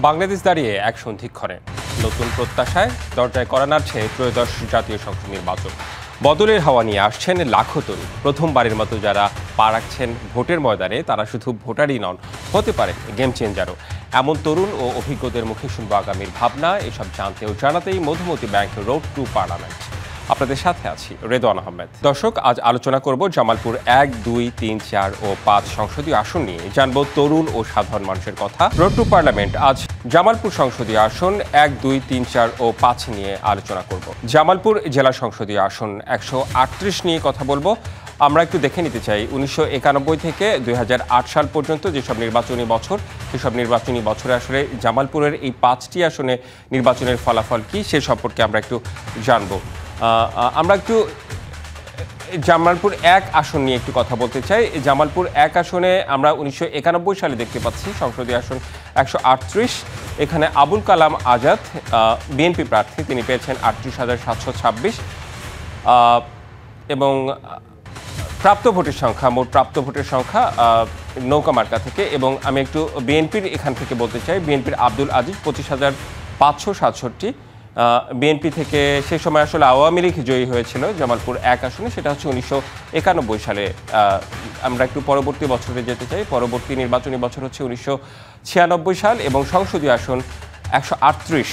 বাংলাদেশ দাঁড়িয়ে এক সন্ধিক্ষণে নতুন প্রত্যাশায় দরজায় কড়া নাড়ছে ত্রয়োদশ জাতীয় সংসদ নির্বাচন। বদলের হাওয়া নিয়ে আসছেন লাখো তরুণ। প্রথমবারের মতো যারা পা রাখছেন ভোটের ময়দানে তারা শুধু ভোটারই নন, হতে পারেন গেম চেঞ্জারও। এমন তরুণ ও অভিজ্ঞদের মুখে শুনবো আগামীর ভাবনা। এসব জানতে ও জানাতেই Madhumati bank road to parliament. আপনাদের সাথে আছি রেদওয়ান আহমেদ। দর্শক, আজ আলোচনা করব জামালপুর 1, 2, 3, 4 ও 5 সংসদীয় আসন নিয়ে। জানবো তরুণ ও সাধারণ মানুষের কথা। রোড টু পার্লামেন্ট আজ জামালপুর সংসদীয় আসন 1, 2, 3, 4 ও 5 নিয়ে আলোচনা করব। জামালপুর জেলা সংসদীয় আসন 138 নিয়ে কথা বলবো। আমরা একটু দেখে নিতে চাই 1991 থেকে 2008 সাল পর্যন্ত যেসব নির্বাচনী বছর, সেসব নির্বাচনী বছরে আসলে জামালপুরের এই 5টি আসনে নির্বাচনের ফলাফল কি সে সম্পর্কে আমরা একটু জানবো। আমরা একটু জামালপুর 1 আসন নিয়ে একটু কথা বলতে চাই। জামালপুর 1 আসনে আমরা 1991 সালে দেখতে পাচ্ছি সংসদীয় আসন 138। এখানে আবুল কালাম আজাদ বিএনপি প্রার্থী, তিনি পেয়েছেন 38,726 এবং প্রাপ্ত ভোটের সংখ্যা, মোট প্রাপ্ত ভোটের সংখ্যা নৌকা মার্কা থেকে। এবং আমি একটু বিএনপির এখান থেকে বলতে চাই, বিএনপির আব্দুল আজিজ 25,567। বিএনপি থেকে সে সময় আসলে আওয়ামী লীগ জয়ী হয়েছিল জামালপুর 1 আসনে, সেটা হচ্ছে 1991 সালে। আমরা একটু পরবর্তী বছরে যেতে চাই। পরবর্তী নির্বাচনী বছর হচ্ছে 1996 সাল এবং সংসদীয় আসন 138।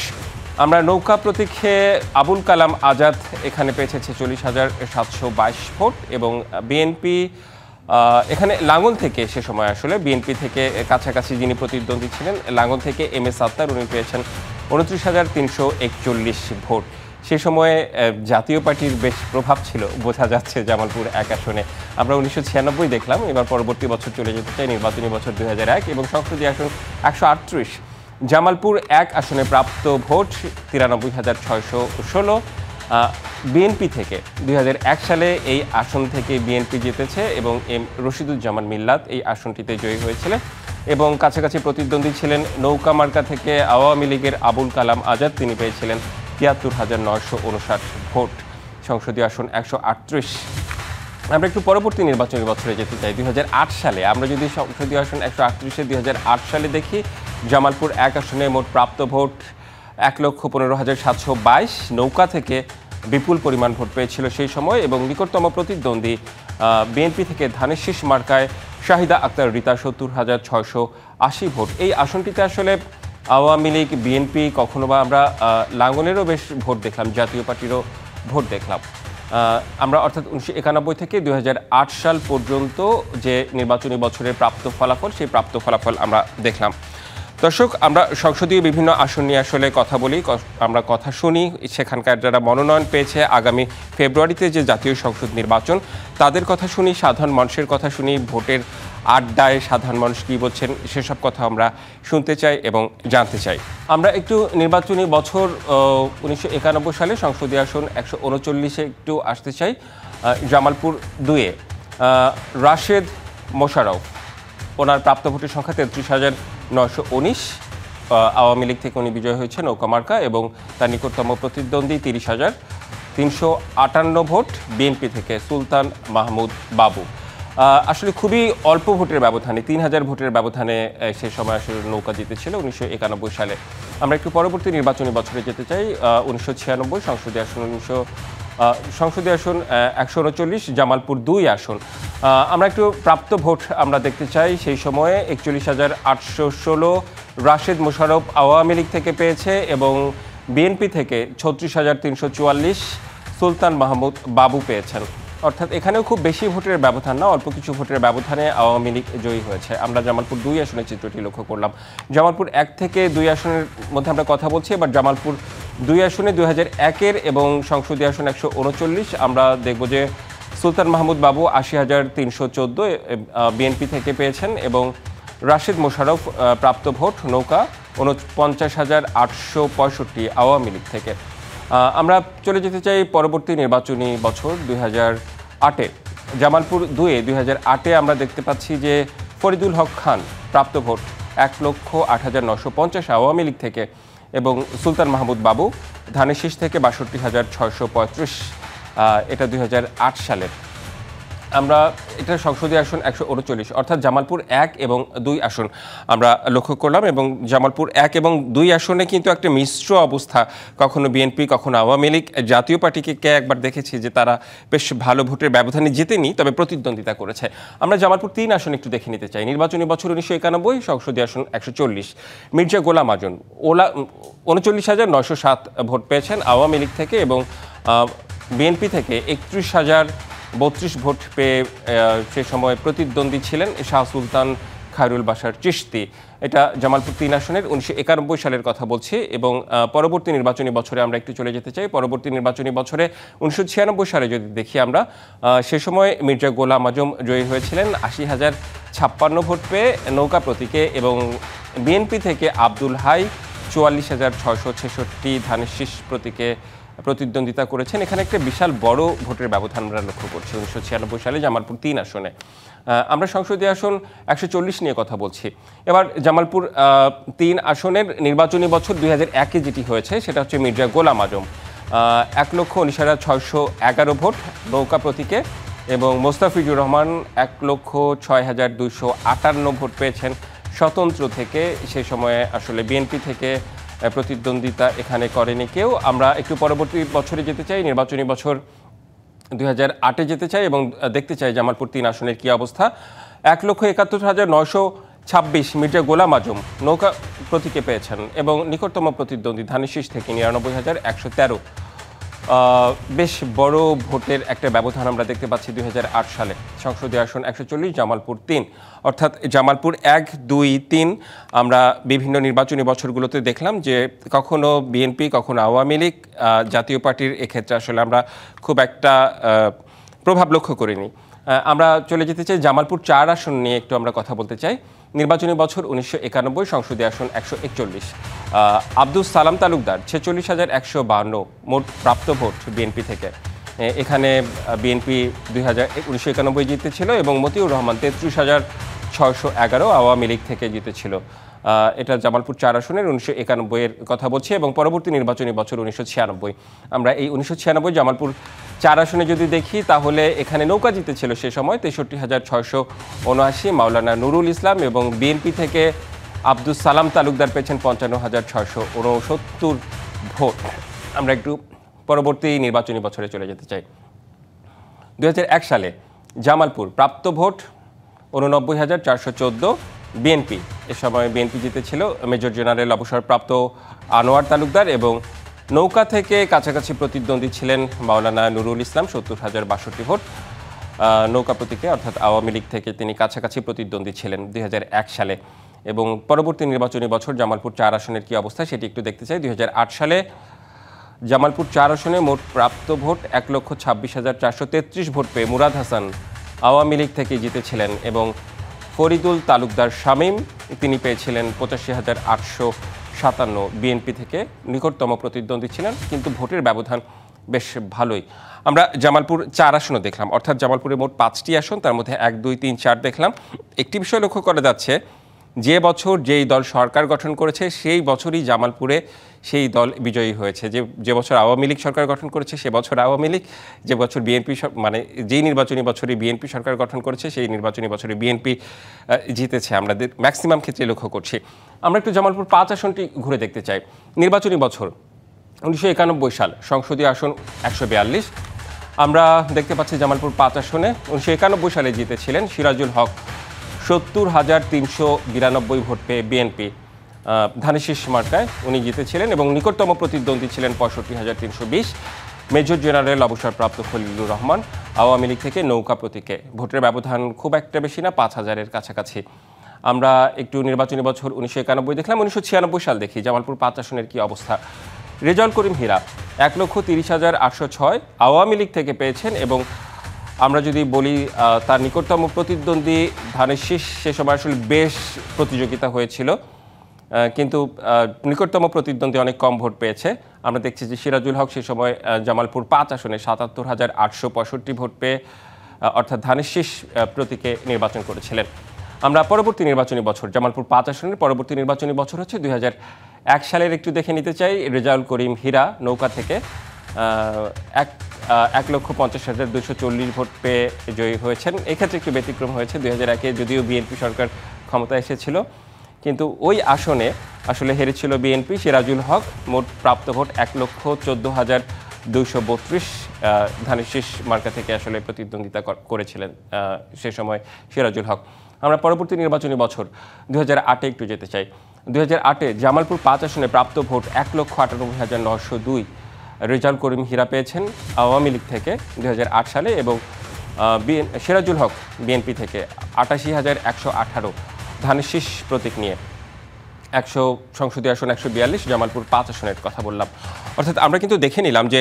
আমরা নৌকা প্রতীকে আবুল কালাম আজাদ এখানে পেয়েছে 46,722 ভোট এবং বিএনপি এখানে লাঙ্গল থেকে সে সময় আসলে বিএনপি থেকে কাছাকাছি যিনি প্রতিদ্বন্দ্বী ছিলেন লাঙ্গল থেকে MS আত্তার, উনি পেয়েছেন 29,341 ভোট। সে সময়ে জাতীয় পার্টির বেশ প্রভাব ছিল, বোঝা যাচ্ছে জামালপুর 1 আসনে। আমরা 1996 দেখলাম, এবার পরবর্তী বছর চলে যেতে চাই নির্বাচনী বছর 2001 এবং সংসদীয় আসন 138। জামালপুর 1 আসনে প্রাপ্ত ভোট 93,616। বিএনপি থেকে 2001 সালে এই আসন থেকে বিএনপি জিতেছে এবং রশিদুজ্জামান মিল্লাত এই আসনটিতে জয়ী হয়েছিলেন এবং কাছাকাছি প্রতিদ্বন্দ্বী ছিলেন নৌকা মার্কা থেকে আওয়ামী লীগের আবুল কালাম আজাদ, তিনি পেয়েছিলেন 73,959 ভোট। সংসদীয় আসন 138। আমরা একটু পরবর্তী নির্বাচনী বছরে যেতে চাই 2008 সালে। আমরা যদি সংসদীয় আসন 138-এ 2008 সালে দেখি, জামালপুর 1 আসনে মোট প্রাপ্ত ভোট 1,15,722। নৌকা থেকে বিপুল পরিমাণ ভোট পেয়েছিল সেই সময় এবং নিকটতম প্রতিদ্বন্দ্বী বিএনপি থেকে ধানের শীষ মার্কায় শাহিদা আক্তার রিতা 70,680 ভোট। এই আসনটিতে আসলে আওয়ামী লীগ, বিএনপি, কখনো বা আমরা লাঙ্গলেরও বেশ ভোট দেখলাম, জাতীয় পার্টিরও ভোট দেখলাম। আমরা অর্থাৎ 1991 থেকে 2008 সাল পর্যন্ত যে নির্বাচনী বছরের প্রাপ্ত ফলাফল, সেই প্রাপ্ত ফলাফল আমরা দেখলাম। দর্শক, আমরা সংসদীয় বিভিন্ন আসন নিয়ে আসলে কথা বলি, আমরা কথা শুনি সেখানকার যারা মনোনয়ন পেয়েছে আগামী ফেব্রুয়ারিতে যে জাতীয় সংসদ নির্বাচন, তাদের কথা শুনি, সাধারণ মানুষের কথা শুনি, ভোটের আড্ডায় সাধারণ মানুষ কী বলছেন সেসব কথা আমরা শুনতে চাই এবং জানতে চাই। আমরা একটু নির্বাচনী বছর 1991 সালে সংসদীয় আসন 139-এ একটু আসতে চাই। জামালপুর 2-এ রাশেদ মোশাররফ, ওনার প্রাপ্ত ভোটের সংখ্যা 33,919। আওয়ামী লীগ থেকে উনি বিজয় হয়েছে নৌকা মার্কা এবং তার নিকটতম প্রতিদ্বন্দ্বী 30,358 ভোট। বিএনপি থেকে সুলতান মাহমুদ বাবু, আসলে খুবই অল্প ভোটের ব্যবধানে, 3,000 ভোটের ব্যবধানে সে সময় আসলে নৌকা জিতেছিল 1991 সালে। আমরা একটু পরবর্তী নির্বাচনী বছরে যেতে চাই 1996 সংসদীয় আসন সংসদীয় আসন 139 জামালপুর 2 আসন। আমরা একটু প্রাপ্ত ভোট আমরা দেখতে চাই। সেই সময়ে 41,816 রাশেদ মোশাররফ আওয়ামী লীগ থেকে পেয়েছে এবং বিএনপি থেকে 36,344 সুলতান মাহমুদ বাবু পেয়েছেন। অর্থাৎ এখানেও খুব বেশি ভোটের ব্যবধান না, অল্প কিছু ভোটের ব্যবধানে আওয়ামী লীগ জয়ী হয়েছে। আমরা জামালপুর 2 আসনের চিত্রটি লক্ষ্য করলাম। জামালপুর 1 থেকে 2 আসনের মধ্যে আমরা কথা বলছি। এবার জামালপুর 2 আসনে 2001-এর এবং সংসদীয় আসন 139 আমরা দেখব যে সুলতান মাহমুদ বাবু 80,314 বিএনপি থেকে পেয়েছেন এবং রাশেদ মোশাররফ প্রাপ্ত ভোট নৌকা 49,865 আওয়ামী লীগ থেকে। আমরা চলে যেতে চাই পরবর্তী নির্বাচনী বছর 2008-এ। জামালপুর 2-এ 2008-এ আমরা দেখতে পাচ্ছি যে ফরিদুল হক খান প্রাপ্ত ভোট 1,08,950 আওয়ামী লীগ থেকে এবং সুলতান মাহমুদ বাবু ধানের শীষ থেকে 62,635, এটা 2008 সালের। আমরা এটা সংসদীয় আসন 139 অর্থাৎ জামালপুর 1 এবং 2 আসন আমরা লক্ষ্য করলাম এবং জামালপুর 1 এবং 2 আসনে কিন্তু একটা মিশ্র অবস্থা, কখনো বিএনপি কখনো আওয়ামী লীগ। জাতীয় পার্টিকে একবার দেখেছি যে তারা বেশ ভালো ভোটের ব্যবধানে জিতেনি, তবে প্রতিদ্বন্দ্বিতা করেছে। আমরা জামালপুর 3 আসন একটু দেখে নিতে চাই। নির্বাচনী বছর 1991, সংসদীয় আসন 140। মির্জা গোলাম আজম 39,907 ভোট পেয়েছেন আওয়ামী লীগ থেকে এবং বিএনপি থেকে 31,032 ভোট পেয়ে সে সময় প্রতিদ্বন্দ্বী ছিলেন শাহ সুলতান খায়রুল বাশার চিশতি। এটা জামালপুর 3 আসনের 1991 সালের কথা বলছি। এবং পরবর্তী নির্বাচনী বছরে আমরা একটু চলে যেতে চাই। পরবর্তী নির্বাচনী বছরে 1996 সালে যদি দেখি আমরা, সে সময় মির্জা গোলাম আজম জয়ী হয়েছিলেন 80,056 ভোট পেয়ে নৌকা প্রতীকে এবং বিএনপি থেকে আব্দুল হাই 44,666 ধানের শীষ প্রতীকে প্রতিদ্বন্দ্বিতা করেছেন। এখানে একটা বিশাল বড় ভোটের ব্যবধান আমরা লক্ষ্য করছি 1996 সালে জামালপুর 3 আসনে। আমরা সংসদীয় আসন 140 নিয়ে কথা বলছি। এবার জামালপুর 3 আসনের নির্বাচনী বছর 2001-এ যেটি হয়েছে সেটা হচ্ছে মির্জা গোলাম আজম 1,19,611 ভোট নৌকা প্রতীকে এবং মোস্তাফিজুর রহমান 1,06,258 ভোট পেয়েছেন স্বতন্ত্র থেকে। সে সময়ে আসলে বিএনপি থেকে প্রতিদ্বন্দ্বিতা এখানে করেনি কেউ। আমরা একটু পরবর্তী বছরে যেতে চাই, নির্বাচনী বছর 2008-এ যেতে চাই এবং দেখতে চাই জামালপুর 3 আসনের কী অবস্থা। 1,71,926 মির্জা গোলাম আজম নৌকা প্রতীকে পেয়েছেন এবং নিকটতম প্রতিদ্বন্দ্বী ধানের শীষ থেকে 99,113। বেশ বড় ভোটের একটা ব্যবধান আমরা দেখতে পাচ্ছি 2008 সালে। সংসদীয় আসন 140 জামালপুর 3, অর্থাৎ জামালপুর 1, 2, 3 আমরা বিভিন্ন নির্বাচনী বছরগুলোতে দেখলাম যে কখনো বিএনপি কখনো আওয়ামী লীগ, জাতীয় পার্টির এক্ষেত্রে আসলে আমরা খুব একটা প্রভাব লক্ষ্য করিনি। আমরা চলে যেতে চাই জামালপুর 4 আসন নিয়ে একটু আমরা কথা বলতে চাই। নির্বাচনী বছর 1991, সংসদীয় আসন 141। আব্দুস সালাম তালুকদার 46,152 মোট প্রাপ্ত ভোট বিএনপি থেকে। এখানে বিএনপি 1991 জিতেছিল এবং মতিউর রহমান 33,611 আওয়ামী লীগ থেকে জিতেছিল। এটা জামালপুর 4 আসনের 1991-এর কথা বলছি এবং পরবর্তী নির্বাচনী বছর 1996। আমরা এই 1996 জামালপুর 4 আসনে যদি দেখি তাহলে এখানে নৌকা জিতেছিল সে সময় 63,679 মাওলানা নুরুল ইসলাম এবং বিএনপি থেকে আব্দুস সালাম তালুকদার পেয়েছেন 55,669 ভোট। আমরা একটু পরবর্তী নির্বাচনী বছরে চলে যেতে চাই। 2001 সালে জামালপুর প্রাপ্ত ভোট 89,414 বিএনপি। এ সময় বিএনপি জিতেছিল মেজর জেনারেল অবসরপ্রাপ্ত আনোয়ার তালুকদার এবং নৌকা থেকে কাছাকাছি প্রতিদ্বন্দ্বী ছিলেন মাওলানা নুরুল ইসলাম 70,062 ভোট নৌকা প্রতীকে, অর্থাৎ আওয়ামী লীগ থেকে তিনি কাছাকাছি প্রতিদ্বন্দ্বী ছিলেন 2001 সালে। এবং পরবর্তী নির্বাচনী বছর জামালপুর 4 আসনের কী অবস্থা সেটি একটু দেখতে চাই। 2008 সালে জামালপুর 4 আসনে মোট প্রাপ্ত ভোট 1,26,433 ভোট পেয়ে মুরাদ হাসান আওয়ামী লীগ থেকে জিতেছিলেন এবং ফরিদুল তালুকদার শামীম তিনি পেয়েছিলেন 85,857 বিএনপি থেকে, নিকটতম প্রতিদ্বন্দ্বী ছিলেন কিন্তু ভোটের ব্যবধান বেশ ভালোই। আমরা জামালপুর 4 আসনও দেখলাম, অর্থাৎ জামালপুরে মোট 5টি আসন, তার মধ্যে 1, 2, 3, 4 দেখলাম। একটি বিষয় লক্ষ্য করা যাচ্ছে, যে বছর যেই দল সরকার গঠন করেছে সেই বছরই জামালপুরে সেই দল বিজয়ী হয়েছে। যে বছর আওয়ামী লীগ সরকার গঠন করেছে সে বছর আওয়ামী লীগ, যে বছর বিএনপি মানে যেই নির্বাচনী বছরে বিএনপি সরকার গঠন করেছে সেই নির্বাচনী বছরে বিএনপি জিতেছে, আমরা ম্যাক্সিমাম ক্ষেত্রে লক্ষ্য করছি। আমরা একটু জামালপুর 5 আসনটি ঘুরে দেখতে চাই। নির্বাচনী বছর 1991 সাল, সংসদীয় আসন 142। আমরা দেখতে পাচ্ছি জামালপুর 5 আসনে 1991 সালে জিতেছিলেন সিরাজুল হক 70,392 ভোট পেয়ে বিএনপি ধানের শীষ মার্কায় উনি জিতেছিলেন এবং নিকটতম প্রতিদ্বন্দ্বী ছিলেন 65,320 মেজর জেনারেল অবসরপ্রাপ্ত খলিলুর রহমান আওয়ামী লীগ থেকে নৌকা প্রতীকে। ভোটের ব্যবধান খুব একটা বেশি না, 5,000-এর কাছাকাছি। আমরা একটু নির্বাচনী বছর 1991 দেখলাম। 1996 সাল দেখি জামালপুর 5 আসনের কী অবস্থা। রেজাউল করিম হীরা 1,30,806 আওয়ামী লীগ থেকে পেয়েছেন এবং আমরা যদি বলি তার নিকটতম প্রতিদ্বন্দ্বী ধানের শীষ সে সময় আসলে বেশ প্রতিযোগিতা হয়েছিল কিন্তু নিকটতম প্রতিদ্বন্দ্বী অনেক কম ভোট পেয়েছে। আমরা দেখছি যে সিরাজুল হক সে সময় জামালপুর 5 আসনে 77,865 ভোট পেয়ে অর্থাৎ ধানের শীষ প্রতীকে নির্বাচন করেছিলেন। আমরা পরবর্তী নির্বাচনী বছর জামালপুর 5 আসনের পরবর্তী নির্বাচনী বছর হচ্ছে 2001 সালের একটু দেখে নিতে চাই। রেজাউল করিম হীরা নৌকা থেকে এক 1,50,240 ভোট পেয়ে জয়ী হয়েছেন। এক্ষেত্রে একটু ব্যতিক্রম হয়েছে, 2001-এ যদিও বিএনপি সরকার ক্ষমতায় এসেছিল, কিন্তু ওই আসনে আসলে হেরেছিল বিএনপি। সিরাজুল হক মোট প্রাপ্ত ভোট 1,14,232। ধানের শীষ মার্কা থেকে আসলে প্রতিদ্বন্দ্বিতা করেছিলেন সে সময় সিরাজুল হক। আমরা পরবর্তী নির্বাচনী বছর 2008-এ একটু যেতে চাই। 2008-এ জামালপুর 5 আসনে প্রাপ্ত ভোট 1,98,902। রেজাউল করিম হীরা পেয়েছেন আওয়ামী লীগ থেকে 2008 সালে, এবং সিরাজুল হক বিএনপি থেকে 88,118। ধানের শীষ প্রতীক নিয়ে 100 সংসদীয় আসন 142, জামালপুর 5 আসনের কথা বললাম। অর্থাৎ আমরা কিন্তু দেখে নিলাম যে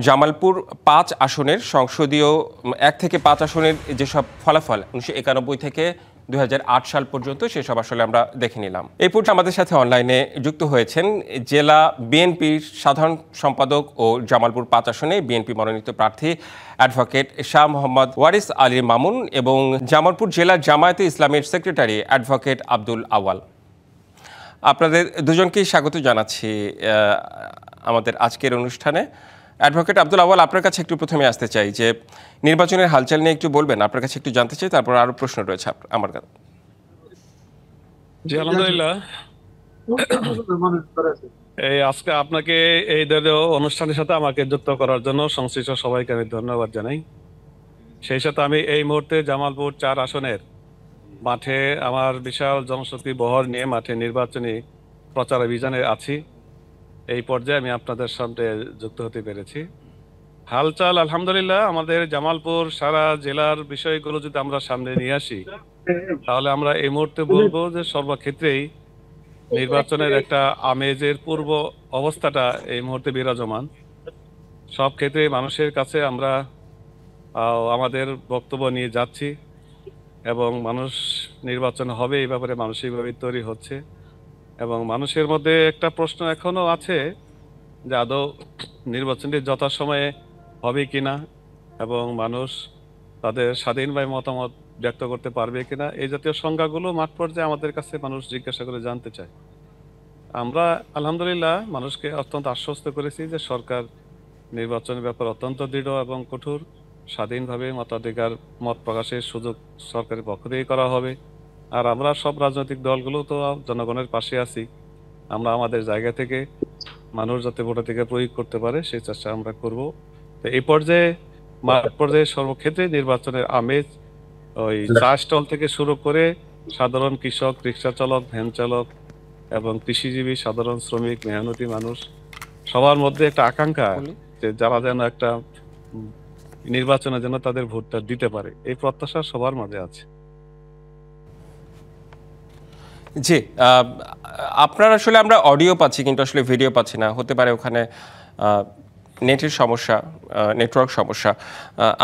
জামালপুর 5 আসনের সংসদীয় 1 থেকে 5 আসনের যেসব ফলাফল 1991 থেকে 2008 সাল পর্যন্ত সেসব আসলে আমরা দেখে নিলাম। এই পর্যন্ত আমাদের সাথে অনলাইনে যুক্ত হয়েছেন জেলা বিএনপির সাধারণ সম্পাদক ও জামালপুর 5 আসনে বিএনপি মনোনীত প্রার্থী অ্যাডভোকেট শাহ মোহাম্মদ ওয়ারিস আলী মামুন এবং জামালপুর জেলা জামায়াতে ইসলামের সেক্রেটারি অ্যাডভোকেট আব্দুল আওয়াল। আপনাদের দুজনকেই স্বাগত জানাচ্ছি আমাদের আজকের অনুষ্ঠানে। অ্যাডভোকেট আব্দুল আওয়াল, আপনার কাছে একটু প্রথমে আসতে চাই যে নির্বাচনের হালচাল নিয়ে একটু বলবেন, আপনার কাছে একটু জানতে চাই, তারপর আরো প্রশ্ন রয়েছে আমার কাছে। জি আলহামদুলিল্লাহ, এই আজকে আপনাকে এই অনুষ্ঠানের সাথে আমাকে যুক্ত করার জন্য সংশ্লিষ্ট সবাইকে আমি ধন্যবাদ জানাই। সেই সাথে আমি এই মুহূর্তে জামালপুর 4 আসনের মাঠে আমার বিশাল জনশক্তি বহর নিয়ে মাঠে নির্বাচনী প্রচার অভিযানে আছি। এই পর্যায়ে আমি আপনাদের সামনে যুক্ত হতে পেরেছি। হালচাল আলহামদুলিল্লাহ, আমাদের জামালপুর সারা জেলার বিষয়গুলো যদি আমরা সামনে নিয়ে আসি, তাহলে আমরা এই মুহূর্তে বলবো যে সর্বক্ষেত্রেই নির্বাচনের একটা আমেজের পূর্ব অবস্থাটা এই মুহূর্তে বিরাজমান। সব ক্ষেত্রে মানুষের কাছে আমরা আমাদের বক্তব্য নিয়ে যাচ্ছি এবং মানুষ নির্বাচন হবে এই ব্যাপারে মানসিকভাবে তৈরি হচ্ছে। এবং মানুষের মধ্যে একটা প্রশ্ন এখনো আছে যে আদৌ নির্বাচনটি যথাসময়ে হবে কিনা এবং মানুষ তাদের স্বাধীনভাবে মতামত ব্যক্ত করতে পারবে কিনা, এই জাতীয় সংজ্ঞাগুলো মাঠ পর্যায়ে আমাদের কাছে মানুষ জিজ্ঞাসা করে জানতে চায়। আমরা আলহামদুলিল্লাহ মানুষকে অত্যন্ত আশ্বস্ত করেছি যে সরকার নির্বাচনের ব্যাপারে অত্যন্ত দৃঢ় এবং কঠোর। স্বাধীনভাবে মতাধিকার মত প্রকাশের সুযোগ সরকারের পক্ষ থেকে করা হবে। আর আমরা সব রাজনৈতিক দলগুলো তো জনগণের পাশে আছি। আমরা আমাদের জায়গা থেকে মানুষ যাতে ভোটাধিকার প্রয়োগ করতে পারে সেই চেষ্টা আমরা করব। তো এই পর্যায়ে মাঠ পর্যায়ে সর্বক্ষেত্রে নির্বাচনের আমেজ, ওই চা স্টল থেকে শুরু করে সাধারণ কৃষক, রিক্সা চালক, ভ্যান চালক এবং কৃষিজীবী, সাধারণ শ্রমিক, মেহনতি মানুষ, সবার মধ্যে একটা আকাঙ্ক্ষা যে যারা যেন একটা নির্বাচনে যেন তাদের ভোটটা দিতে পারে, এই প্রত্যাশা সবার মাঝে আছে। জি, আপনার আসলে আমরা অডিও পাচ্ছি কিন্তু আসলে ভিডিও পাচ্ছি না, হতে পারে ওখানে নেটের সমস্যা, নেটওয়ার্ক সমস্যা।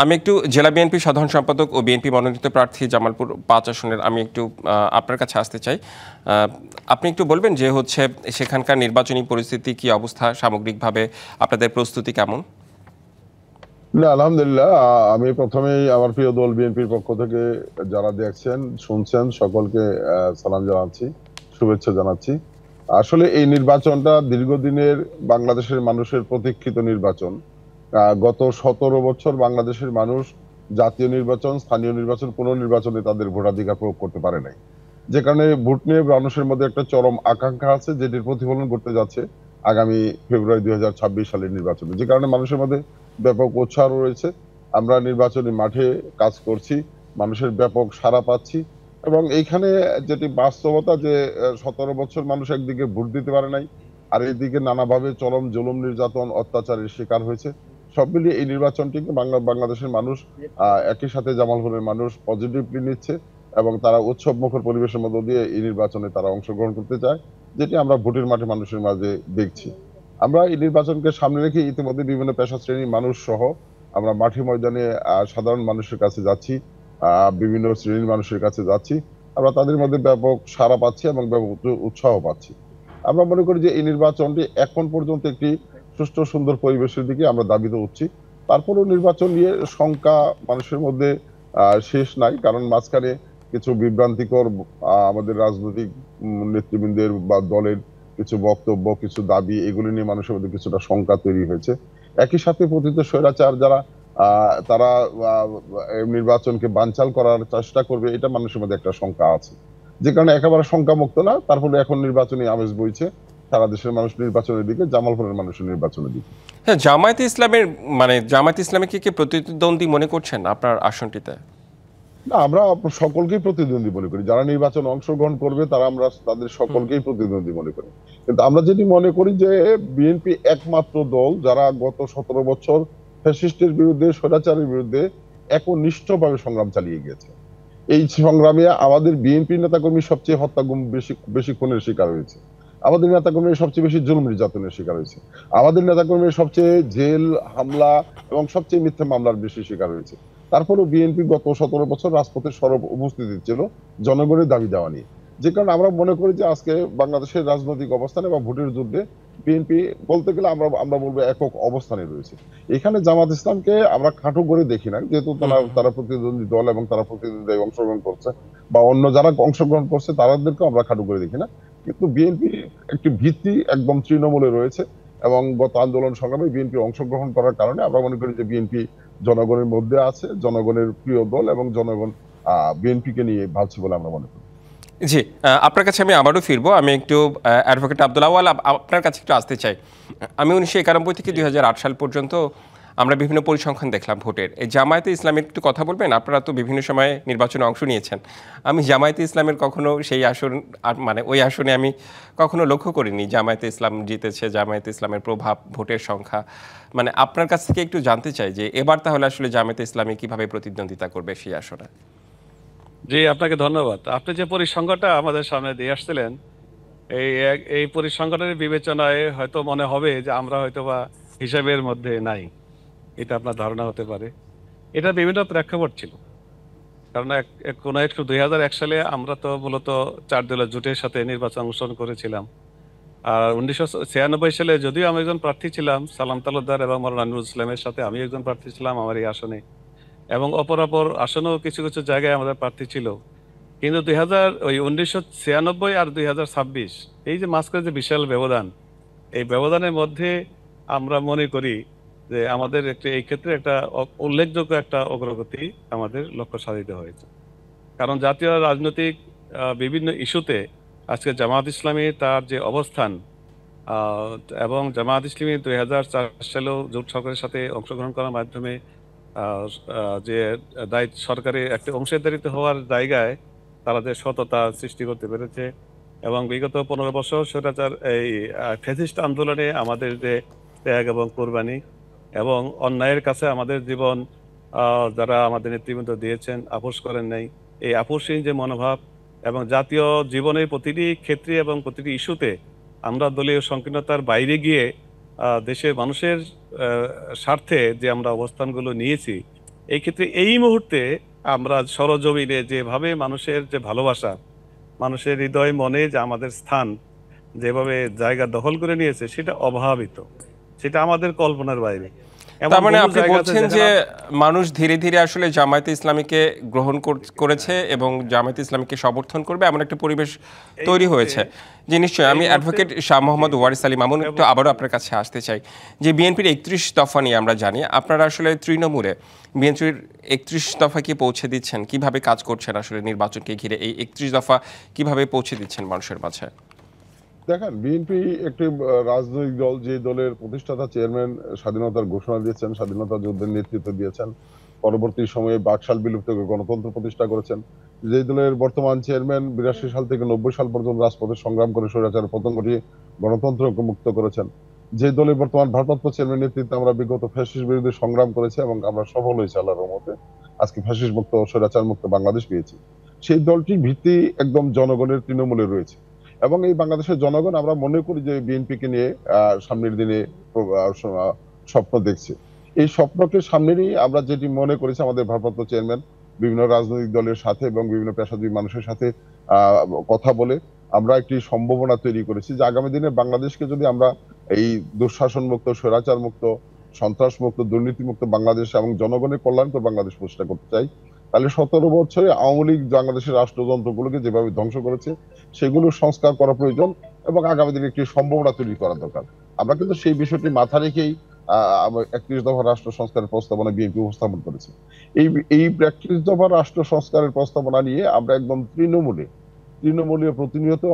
আমি একটু জেলা বিএনপি সাধারণ সম্পাদক ও বিএনপি মনোনীত প্রার্থী জামালপুর 5 আসনের আমি একটু আপনার কাছে আসতে চাই। আপনি একটু বলবেন যে হচ্ছে সেখানকার নির্বাচনী পরিস্থিতি কি অবস্থা, সামগ্রিকভাবে আপনাদের প্রস্তুতি কেমন? না, আলহামদুলিল্লাহ। আমি প্রথমেই আমার প্রিয় দল বিএনপির পক্ষ থেকে যারা দেখছেন শুনছেন সকলকে সালাম জানাচ্ছি, শুভেচ্ছা জানাচ্ছি। আসলে এই নির্বাচনটা দীর্ঘদিনের বাংলাদেশের মানুষের প্রতীক্ষিত নির্বাচন। গত 17 বছর বাংলাদেশের মানুষ জাতীয় নির্বাচন, স্থানীয় নির্বাচন, কোনো নির্বাচনে তাদের ভোটাধিকার প্রয়োগ করতে পারে নাই। যে কারণে ভোট নিয়ে মানুষের মধ্যে একটা চরম আকাঙ্ক্ষা আছে, যেটির প্রতিফলন করতে যাচ্ছে আগামী ফেব্রুয়ারি 2026 সালের নির্বাচনে। যে কারণে মানুষের মধ্যে ব্যাপক উৎসাহ রয়েছে। আমরা নির্বাচনী মাঠে কাজ করছি, মানুষের ব্যাপক সাড়া পাচ্ছি। এবং এইখানে যেটি বাস্তবতা যে 17 বছর মানুষ একদিকে ভোট দিতে পারে নাই, আর এইদিকে নানাভাবে চরম জুলুম, নির্যাতন, অত্যাচারের শিকার হয়েছে। সব মিলিয়ে এই নির্বাচনটিকে বাংলাদেশের মানুষ, একই সাথে জামালপুরের মানুষ পজিটিভলি নিচ্ছে এবং তারা উৎসব মুখর পরিবেশের মধ্য দিয়ে এই নির্বাচনে তারা অংশগ্রহণ করতে চায়, যেটি আমরা ভোটের মাঠে মানুষের মাঝে দেখছি। আমরা এই নির্বাচনকে সামনে রেখে ইতিমধ্যে বিভিন্ন পেশা শ্রেণীর মানুষ সহ আমরা মাঠে ময়দানে সাধারণ মানুষের কাছে যাচ্ছি, বিভিন্ন শ্রেণীর মানুষের কাছে যাচ্ছি। আমরা তাদের মধ্যে ব্যাপক সাড়া পাচ্ছি এবং ব্যাপক উৎসাহ পাচ্ছি। আমরা মনে করি যে এই নির্বাচনটি এখন পর্যন্ত একটি সুষ্ঠু সুন্দর পরিবেশের দিকে আমরা দাবিত হচ্ছি। তারপরেও নির্বাচন নিয়ে শঙ্কা মানুষের মধ্যে শেষ নাই, কারণ মাঝখানে কিছু বিভ্রান্তিকর আমাদের রাজনৈতিক নেতৃবৃন্দের বা দলের কিছু বক্তব্য, কিছু দাবি, এগুলি নিয়ে মানুষের মধ্যে কিছুটা শঙ্কা তৈরি হয়েছে। একই সাথে পতিত স্বৈরাচার যারা তারা নির্বাচনকে বানচাল করার চেষ্টা করবে, এটা মানুষের মধ্যে একটা শঙ্কা আছে, যে কারণে একেবারে শঙ্কা মুক্ত না। তারপরে এখন নির্বাচনী আমেজ বইছে, সারা দেশের মানুষ নির্বাচনের দিকে, জামালপুরের মানুষের নির্বাচনের দিকে। হ্যাঁ, জামায়াতে ইসলামের মানে জামায়াতে ইসলামীকে কি প্রতিদ্বন্দ্বী মনে করছেন আপনার আসনটিতে? না, আমরা সকলকেই প্রতিদ্বন্দ্বী মনে করি। যারা নির্বাচনে অংশগ্রহণ করবে তারা আমরা তাদের সকলকেই প্রতিদ্বন্দ্বী মনে করি। কিন্তু আমরা যেটি মনে করি যে বিএনপি একমাত্র দল যারা গত 17 বছর ফ্যাসিস্টের বিরুদ্ধে, স্বৈরাচারের বিরুদ্ধে একনিষ্ঠভাবে সংগ্রাম চালিয়ে গেছে। এই সংগ্রামে আমাদের বিএনপি নেতাকর্মী সবচেয়ে হত্যা, গুম, বেশি বেশি খুনের শিকার হয়েছে। আমাদের নেতাকর্মী সবচেয়ে বেশি জুলুম নির্যাতনের শিকার হয়েছে। আমাদের নেতাকর্মী সবচেয়ে জেল, হামলা এবং সবচেয়ে মিথ্যা মামলার বেশি শিকার হয়েছে। তারপরেও বিএনপি গত 17 বছর রাজপথে সরব উপস্থিতি ছিল জনগণের দাবি দেওয়া নিয়ে। যে কারণে আমরা মনে করি যে আজকে বাংলাদেশের রাজনৈতিক অবস্থানে বা ভোটের যুদ্ধে বিএনপি বলতে গেলে আমরা বলবো একক অবস্থানে রয়েছে। এখানে জামাত ইসলামকে আমরা খাটো করে দেখি না, যেহেতু তারা প্রতিদ্বন্দ্বী দল এবং তারা প্রতিদ্বন্দ্বী অংশগ্রহণ করছে, বা অন্য যারা অংশগ্রহণ করছে তাদেরকেও আমরা খাটো করে দেখি না। কিন্তু বিএনপি একটি ভিত্তি একদম তৃণমূলে রয়েছে, এবং গত আন্দোলন সংগ্রামে বিএনপি অংশগ্রহণ করার কারণে আমরা মনে করি যে বিএনপি জনগণের মধ্যে আছে, জনগণের প্রিয় দল, এবং জনগণ বিএনপিকে নিয়ে ভাবছে বলে আমরা মনে করি। জি, আপনার কাছে আমি আবারও ফিরবো। আমি একটু অ্যাডভোকেট আব্দুল আওয়াল আপনার কাছে একটু আসতে চাই। আমি 1991 থেকে 2008 সাল পর্যন্ত আমরা বিভিন্ন পরিসংখ্যান দেখলাম ভোটের। এই জামায়াতে ইসলামের একটু কথা বলবেন? আপনারা তো বিভিন্ন সময়ে নির্বাচনে অংশ নিয়েছেন। আমি জামায়াতে ইসলামের কখনো সেই আসন মানে ওই আসনে আমি কখনো লক্ষ্য করিনি জামায়াতে ইসলাম জিতেছে, জামায়াতে ইসলামের প্রভাব, ভোটের সংখ্যা। মানে আপনার কাছ থেকে একটু জানতে চাই যে এবার তাহলে আসলে জামায়াতে ইসলামী কিভাবে প্রতিদ্বন্দ্বিতা করবে সেই আসনে? জি, আপনাকে ধন্যবাদ। আপনি যে পরিসংখ্যানটা আমাদের সামনে দিয়ে আসছিলেন, এই পরিসংখ্যানের বিবেচনায় হয়তো মনে হবে যে আমরা হয়তোবা হিসাবের মধ্যে নাই, এটা আপনার ধারণা হতে পারে। এটা বিভিন্ন প্রেক্ষাপট ছিল। কারণ কোনো একটু 2001 সালে আমরা তো মূলত 4 দলের জোটের সাথে নির্বাচন অংশগ্রহণ করেছিলাম। আর 1996 সালে যদিও আমি একজন প্রার্থী ছিলাম, সালাম তালুকদার এবং মাওলানা নুরুল ইসলামের সাথে আমি একজন প্রার্থী ছিলাম আমার এই আসনে, এবং অপর আসনেও কিছু কিছু জায়গায় আমাদের প্রার্থী ছিল। কিন্তু 1996 আর 2026 এই যে মাঝখানে যে বিশাল ব্যবধান, এই ব্যবধানের মধ্যে আমরা মনে করি যে আমাদের এই ক্ষেত্রে একটা উল্লেখযোগ্য একটা অগ্রগতি আমাদের লক্ষ্য সাধিত হয়েছে। কারণ জাতীয় রাজনৈতিক বিভিন্ন ইস্যুতে আজকে জামায়াত ইসলামী তার যে অবস্থান, এবং জামায়াত ইসলামী 2004 সালেও জোট সরকারের সাথে অংশগ্রহণ করার মাধ্যমে যে সরকারের একটা অংশীদারিত্ব হওয়ার জায়গায় তারা যে সততা সৃষ্টি করতে পেরেছে, এবং বিগত 15 বছর স্বৈরাচার এই ফ্যাসিস্ট আন্দোলনে আমাদের যে ত্যাগ এবং কোরবানি এবং অন্যায়ের কাছে আমাদের জীবন যারা আমাদের নেতৃবৃন্দ দিয়েছেন, আপোষ করেন নাই, এই আপোষহীন যে মনোভাব, এবং জাতীয় জীবনের প্রতিটি ক্ষেত্রে এবং প্রতিটি ইস্যুতে আমরা দলীয় সংকীর্ণতার বাইরে গিয়ে দেশের মানুষের স্বার্থে যে আমরা অবস্থানগুলো নিয়েছি, এই ক্ষেত্রে এই মুহূর্তে আমরা সরজমিনে যেভাবে মানুষের যে ভালোবাসা, মানুষের হৃদয় মনে যে আমাদের স্থান যেভাবে জায়গা দখল করে নিয়েছে, সেটা অভাবিত, সেটা আমাদের কল্পনার বাইরে। তার মানে আপনি বলছেন যে মানুষ ধীরে ধীরে আসলে জামায়াতে ইসলামীকে গ্রহণ করেছে এবং জামায়াতে ইসলামীকে সমর্থন করবে এমন একটা পরিবেশ তৈরি হয়েছে। যে নিশ্চয়ই আমি অ্যাডভোকেট শাহ মোহাম্মদ ওয়ারিস আলী মামুন একটু আবারও আপনার কাছে আসতে চাই যে বিএনপির 31 দফা নিয়ে আমরা জানি আপনারা আসলে তৃণমূলে বিএনপির 31 দফা কি পৌঁছে দিচ্ছেন, কিভাবে কাজ করছেন আসলে নির্বাচনকে ঘিরে এই 31 দফা কিভাবে পৌঁছে দিচ্ছেন মানুষের মাঝে? দেখেন, বিএনপি একটি রাজনৈতিক দল, যে দলের প্রতিষ্ঠাতা চেয়ারম্যান স্বাধীনতার ঘোষণা দিয়েছেন, স্বাধীনতা যুদ্ধের নেতৃত্ব দিয়েছেন, পরবর্তী সময়ে বাকশাল বিলুপ্ত করে গণতন্ত্র প্রতিষ্ঠা করেছেন, যে দলের বর্তমান চেয়ারম্যান 82 সাল থেকে 90 সাল পর্যন্ত রাজপথে সংগ্রাম করে স্বৈরাচারের পতন ঘটিয়ে গণতন্ত্রকে মুক্ত করেছেন, যে দলের বর্তমান ভারপ্রাপ্ত চেয়ারম্যান নেতৃত্বে আমরা বিগত ফ্যাসিস্ট বিরুদ্ধে সংগ্রাম করেছি এবং আমরা সফল হয়েছি আল্লাহর রহমতে, আজকে ফ্যাসিস্ট মুক্ত, স্বৈরাচার মুক্ত বাংলাদেশ পেয়েছি। সেই দলটির ভিত্তি একদম জনগণের তৃণমূলে রয়েছে, এবং এই বাংলাদেশের জনগণ আমরা মনে করি যে বিএনপিকে নিয়ে সামনের দিনে স্বপ্ন দেখছে। এই স্বপ্নকে সামনে নিয়ে আমরা যেটি মনে করেছি, আমাদের ভারপ্রাপ্ত চেয়ারম্যান বিভিন্ন রাজনৈতিক দলের সাথে এবং বিভিন্ন পেশাজীবী মানুষের সাথে কথা বলে আমরা একটি সম্ভাবনা তৈরি করেছি যে আগামী দিনে বাংলাদেশকে যদি আমরা এই দুঃশাসন মুক্ত, স্বৈরাচার মুক্ত, সন্ত্রাস মুক্ত, দুর্নীতি মুক্ত বাংলাদেশ এবং জনগণের কল্যাণকর বাংলাদেশ প্রতিষ্ঠা করতে চাই, তাহলে 17 বছরে আওয়ামী লীগ বাংলাদেশের রাষ্ট্রযন্ত্রগুলোকে যেভাবে ধ্বংস করেছে সেগুলো সংস্কার করা প্রয়োজন এবং আগামী দিনে একটি সম্ভাবনা তৈরি করা দরকার। আমরা কিন্তু সেই বিষয়টি মাথা রেখেই 31 দফা রাষ্ট্র সংস্কারের প্রস্তাবনা বিএনপি উপস্থাপন করেছে। এই এই 31 দফা রাষ্ট্র সংস্কারের প্রস্তাবনা নিয়ে আমরা একদম তৃণমূলে প্রতিনিয়ত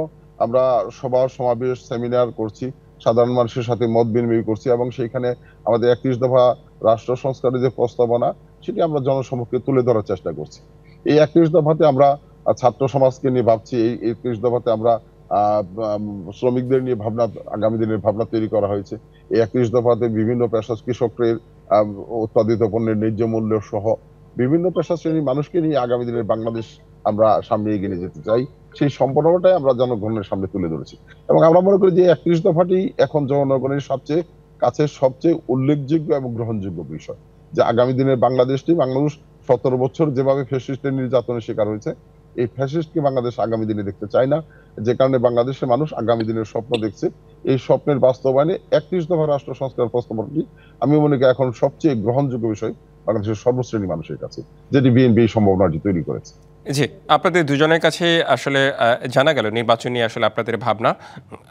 আমরা সভা সমাবেশ সেমিনার করছি, সাধারণ মানুষের সাথে মত বিনিময় করছি, এবং সেইখানে আমাদের 31 দফা রাষ্ট্র সংস্কারের যে প্রস্তাবনা সেটি আমরা জনসমক্ষে তুলে ধরার চেষ্টা করছি। এই 31 দফাতে আমরা ছাত্র সমাজকে নিয়ে ভাবছি, এই 31 দফাতে আমরা শ্রমিকদের নিয়ে ভাবনা, আগামী দিনের ভাবনা তৈরি করা হয়েছে। এই 31 দফাতে বিভিন্ন পেশা, কৃষকের উৎপাদিত পণ্যের ন্যায্য মূল্য সহ বিভিন্ন পেশা শ্রেণীর মানুষকে নিয়ে আগামী দিনের বাংলাদেশ আমরা সামনে এগিয়ে নিয়ে যেতে চাই। সেই সম্ভাবনাটাই আমরা জনগণের সামনে তুলে ধরেছি, এবং আমরা মনে করি যে 31 দফাটি এখন জনগণের সবচেয়ে কাছে সবচেয়ে উল্লেখযোগ্য এবং গ্রহণযোগ্য বিষয়, যে আগামী দিনের বাংলাদেশটি, বাংলাদেশ 17 বছর যেভাবে ফ্যাসিস্টের নির্যাতনের শিকার হয়েছে, এই ফ্যাসিস্টকে বাংলাদেশ আগামী দিনে দেখতে চায় না। যে কারণে বাংলাদেশের মানুষ আগামী দিনের স্বপ্ন দেখছে। এই স্বপ্নের বাস্তবায়নে 31 দফা রাষ্ট্র সংস্কার প্রস্তাবনাটি আমি মনে করি এখন সবচেয়ে গ্রহণযোগ্য বিষয় বাংলাদেশের সর্বশ্রেণী মানুষের কাছে, যেটি বিএনপি এই সম্ভাবনাটি তৈরি করেছে। জি, আপনাদের দুজনের কাছে আসলে জানা গেল নির্বাচন নিয়ে আসলে আপনাদের ভাবনা।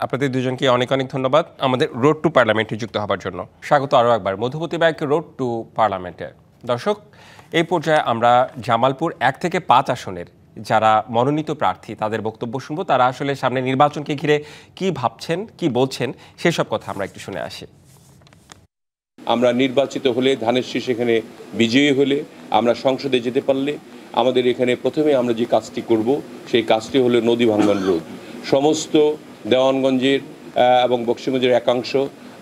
আপনাদের দুজনকে অনেক অনেক ধন্যবাদ আমাদের রোড টু পার্লামেন্টে যুক্ত হবার জন্য। স্বাগত আরও একবার মধুমতি ব্যাংক রোড টু পার্লামেন্টে। দর্শক, এই পর্যায়ে আমরা জামালপুর 1 থেকে 5 আসনের যারা মনোনীত প্রার্থী তাদের বক্তব্য শুনবো। তারা আসলে সামনে নির্বাচনকে ঘিরে কি ভাবছেন, কি বলছেন, সেসব কথা আমরা একটু শুনে আসি। আমরা নির্বাচিত হলে, ধানের শীষ এখানে বিজয়ী হলে, আমরা সংসদে যেতে পারলে আমাদের এখানে প্রথমে আমরা যে কাজটি করব সেই কাজটি হলো নদী ভাঙ্গন রোধ। সমস্ত দেওয়ানগঞ্জের এবং বক্সিগঞ্জের একাংশ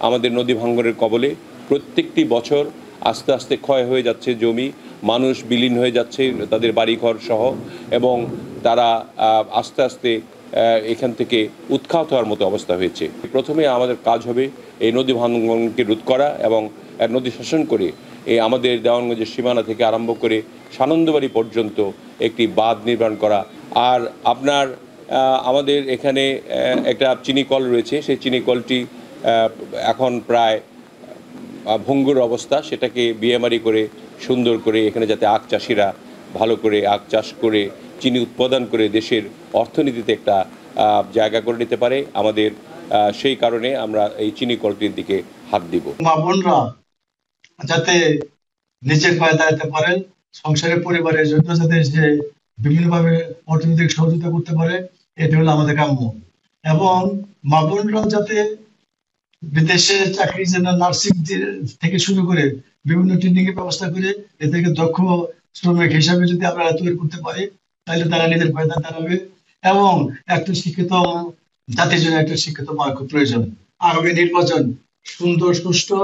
আমাদের নদী ভাঙ্গনের কবলে। প্রত্যেকটি বছর আস্তে আস্তে ক্ষয় হয়ে যাচ্ছে জমি, মানুষ বিলীন হয়ে যাচ্ছে তাদের বাড়িঘর সহ, এবং তারা আস্তে আস্তে এখান থেকে উৎখাত হওয়ার মতো অবস্থা হয়েছে। প্রথমে আমাদের কাজ হবে এই নদী ভাঙ্গনকে রোধ করা এবং নদী শাসন করে এই আমাদের দেওয়ানগঞ্জের সীমানা থেকে আরম্ভ করে সানন্দবাড়ি পর্যন্ত একটি বাঁধ নির্মাণ করা। আর আপনার আমাদের এখানে একটা চিনি কল রয়েছে, সেই চিনি কলটি এখন প্রায় ভঙ্গুর অবস্থা। সেটাকে বিএমআরই করে সুন্দর করে এখানে যাতে আখ চাষিরা ভালো করে আখ চাষ করে চিনি উৎপাদন করে দেশের অর্থনীতিতে একটা জায়গা করে নিতে পারে আমাদের, সেই কারণে আমরা এই চিনি কলটির দিকে হাত দিব। মা বোনরা যাতে নিজের পায়ে দাঁড়াতে পারে, সংসারের পরিবারের জন্য যাতে সে বিভিন্নভাবে অর্থনৈতিক সহযোগিতা করতে পারে, এটি হলো আমাদের কাম্য। এবং মা বোনরা যাতে বিদেশে চাকরি, নার্সিং থেকে শুরু করে বিভিন্ন ট্রেনিং এর ব্যবস্থা করে এদেরকে দক্ষ শ্রমিক হিসাবে যদি আমরা তৈরি করতে পারি, তাহলে তারা নিজের পায়ে দাঁড়াবে। এবং একটা শিক্ষিত জাতির জন্য একটা শিক্ষিত মা খুব প্রয়োজন। আগামী নির্বাচন সুন্দর, সুষ্ঠু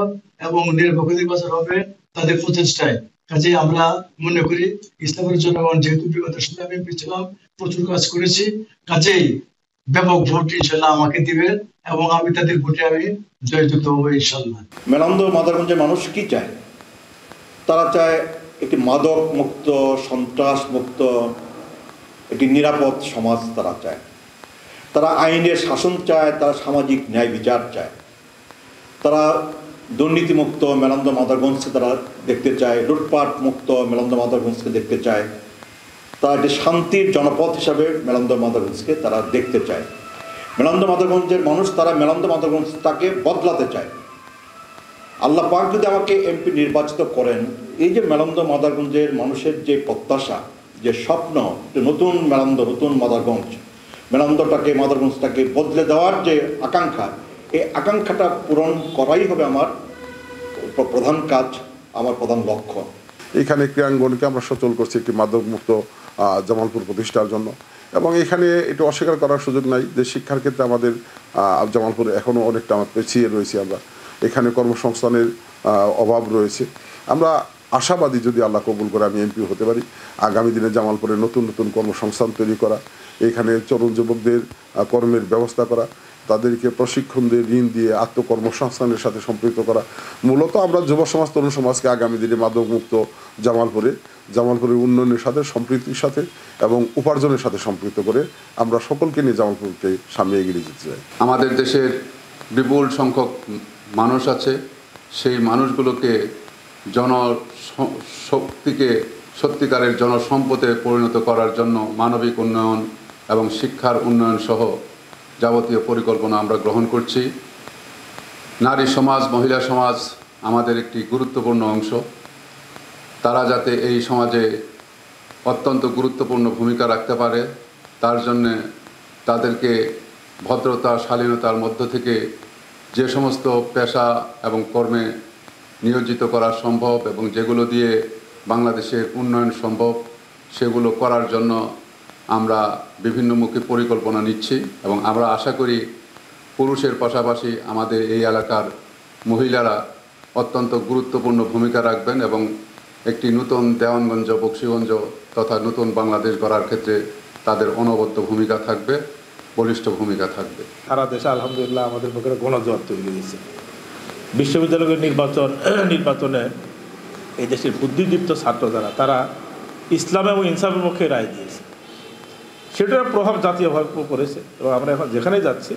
এবং নিরপেক্ষ নির্বাচন হবে তাদের প্রচেষ্টায়। কাজে আমরা মনে করি ইসলামের জনগণ, যেহেতু বিগত সময় আমি ছিলাম, প্রচুর কাজ করেছি, কাজেই ব্যাপক ভোট ইনশাল্লাহ আমাকে দিবে এবং আমি তাদের ভোটে আমি জয়যুক্ত হবো ইনশাল্লাহ। মেলান্দ মাদারগঞ্জের মানুষ কি চায়? তারা চায় একটি মাদক মুক্ত, সন্ত্রাস মুক্ত, একটি নিরাপদ সমাজ তারা চায়। তারা আইনের শাসন চায়, তারা সামাজিক ন্যায় বিচার চায়। তারা দুর্নীতিমুক্ত মেলান্দ মাদারগঞ্জকে তারা দেখতে চায়, লুটপাট মুক্ত মেলান্দ মাদারগঞ্জকে দেখতে চায়। তারা একটি শান্তির জনপদ হিসাবে মেলান্দ মাদারগঞ্জকে তারা দেখতে চায়। মেলান্দ মাদারগঞ্জের মানুষ, তারা মেলান্দ মাদারগঞ্জটাকে বদলাতে চায়। আল্লাহ পাক যদি আমাকে এমপি নির্বাচিত করেন, এই যে মেলান্দ মাদারগঞ্জের মানুষের যে প্রত্যাশা, যে স্বপ্ন, যে নতুন মেলান্দ, নতুন মাদারগঞ্জটাকে বদলে দেওয়ার যে আকাঙ্ক্ষা, এই আকাঙ্ক্ষাটা পূরণ করাই হবে আমার প্রধান কাজ, আমার প্রধান লক্ষ্য। এখানে ক্রীড়াঙ্গনকে আমরা সচল করছি একটি মাদকমুক্ত জামালপুর প্রতিষ্ঠার জন্য, এবং এখানে এটা অস্বীকার করার সুযোগ নাই যে শিক্ষার ক্ষেত্রে আমাদের জামালপুরে এখনও অনেকটা আমরা পিছিয়ে রয়েছি। আমরা এখানে কর্মসংস্থানের অভাব রয়েছে। আমরা আশাবাদী যদি আল্লাহ কবুল করে আমি এমপি হতে পারি, আগামী দিনে জামালপুরে নতুন নতুন কর্মসংস্থান তৈরি করা, এখানে তরুণ যুবকদের কর্মের ব্যবস্থা করা, তাদেরকে প্রশিক্ষণ দিয়ে, ঋণ দিয়ে আত্মকর্মসংস্থানের সাথে সম্পৃক্ত করা। মূলত আমরা যুব সমাজ, তরুণ সমাজকে আগামী দিনে মাদকমুক্ত জামালপুরের উন্নয়নের সাথে, সম্প্রীতির সাথে এবং উপার্জনের সাথে সম্পৃক্ত করে আমরা সকলকে নিয়ে জামালপুরকে সামনে এগিয়ে যেতে চাই। আমাদের দেশের বিপুল সংখ্যক মানুষ আছে, সেই মানুষগুলোকে জনশক্তিকে সত্যিকারের জনসম্পদে পরিণত করার জন্য মানবিক উন্নয়ন এবং শিক্ষার উন্নয়ন সহ যাবতীয় পরিকল্পনা আমরা গ্রহণ করছি। নারী সমাজ, মহিলা সমাজ আমাদের একটি গুরুত্বপূর্ণ অংশ। তারা যাতে এই সমাজে অত্যন্ত গুরুত্বপূর্ণ ভূমিকা রাখতে পারে, তার জন্যে তাদেরকে ভদ্রতা, শালীনতার মধ্য থেকে যে সমস্ত পেশা এবং কর্মে নিয়োজিত করা সম্ভব এবং যেগুলো দিয়ে বাংলাদেশের উন্নয়ন সম্ভব, সেগুলো করার জন্য আমরা বিভিন্নমুখী পরিকল্পনা নিচ্ছি এবং আমরা আশা করি পুরুষের পাশাপাশি আমাদের এই এলাকার মহিলারা অত্যন্ত গুরুত্বপূর্ণ ভূমিকা রাখবেন এবং একটি নতুন দেওয়ানগঞ্জ, বকশীগঞ্জ তথা নতুন বাংলাদেশ গড়ার ক্ষেত্রে তাদের অনবদ্য ভূমিকা থাকবে, বলিষ্ঠ ভূমিকা থাকবে। সারা দেশে আলহামদুলিল্লাহ আমাদের পক্ষে গণজোয়ার তৈরি হয়েছে। বিশ্ববিদ্যালয়ের নির্বাচনে এই দেশের বুদ্ধিদীপ্ত ছাত্র যারা, তারা ইসলাম এবং ইনসাফের পক্ষে রায় দিয়েছে, সেটার প্রভাব জাতীয়ভাবে পড়েছে। এবং আমরা এখন যেখানেই যাচ্ছি